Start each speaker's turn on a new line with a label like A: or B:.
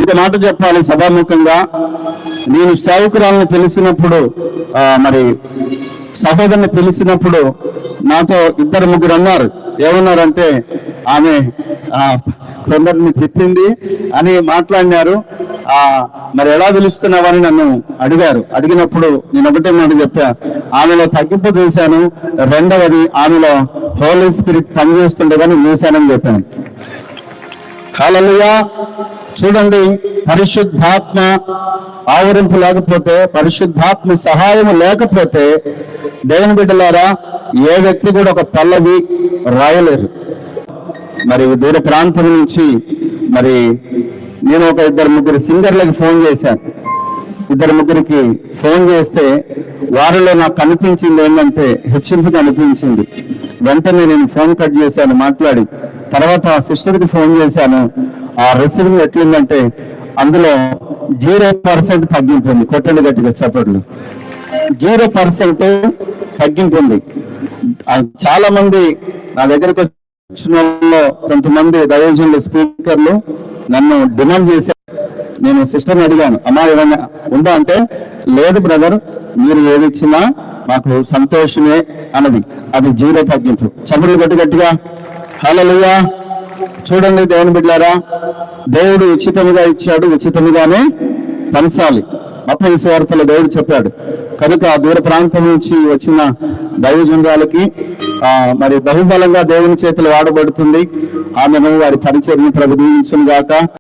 A: ఇంత మాట చెప్పాలి సభాముఖంగా. నేను సేవకురాలను పిలిచినప్పుడు మరి సహోదరుని పిలిచినప్పుడు నాతో 2-3 అన్నారు. ఏమన్నారంటే ఆమె కొందరిని తిట్టింది అని మాట్లాడినారు. మరి ఎలా పిలుస్తున్నావని నన్ను అడిగారు. అడిగినప్పుడు నేను ఒకటే మాట చెప్పా, ఆమెలో తగ్గింపు చూశాను, రెండవది ఆమెలో హోలీ స్పిరిట్ పనిచేస్తుండదని చూశానని చెప్పాను. హల్లెలూయా. చూడండి, పరిశుద్ధాత్మ ఆవరింపు లేకపోతే, పరిశుద్ధాత్మ సహాయం లేకపోతే దేవుని బిడ్డలారా ఏ వ్యక్తి కూడా ఒక పల్లవి రాయలేరు. మరి దూర ప్రాంతం నుంచి మరి నేను ఒక 2-3 సింగర్లకు ఫోన్ చేశాను. 2-3కి ఫోన్ చేస్తే వారిలో నాకు కనిపించింది ఏంటంటే హెచ్చింపుగా అనిపించింది. వెంటనే నేను ఫోన్ కట్ చేశాను మాట్లాడి. తర్వాత ఆ సిస్టర్కి ఫోన్ చేశాను. ఆ రిసీవింగ్ ఎట్లుందంటే అందులో 0% తగ్గింపు ఉంది. కొట్టండి గట్టిగా చప్పట్లు. 0% తగ్గింపు ఉంది. చాలా మంది నా దగ్గరకు వచ్చిన కొంతమంది దైవజనులు స్పీకర్లు నన్ను డిమాండ్ చేశారు. నేను సిస్టర్ని అడిగాను, అమ్మా ఏమైనా ఉందా అంటే, లేదు బ్రదర్, మీరు ఏది ఇచ్చినా మాకు సంతోషమే అన్నది. అది 0 తగ్గింపు. చప్పట్లు గట్టిగా హల్లెలూయా. చూడండి దేవుని బిడ్డలారా, దేవుడు ఉచితంగా ఇచ్చాడు, ఉచితంగానే పంచాలి. మత్తయి సువార్తలో దేవుడు చెప్పాడు. కనుక దూర ప్రాంతం నుంచి వచ్చిన దైవజనురాలకి మరి బహుబలంగా దేవుని చేతులు వాడబడుతుంది. ఆమెను వారి పరిచర్ని ప్రభు దీవించును గాక.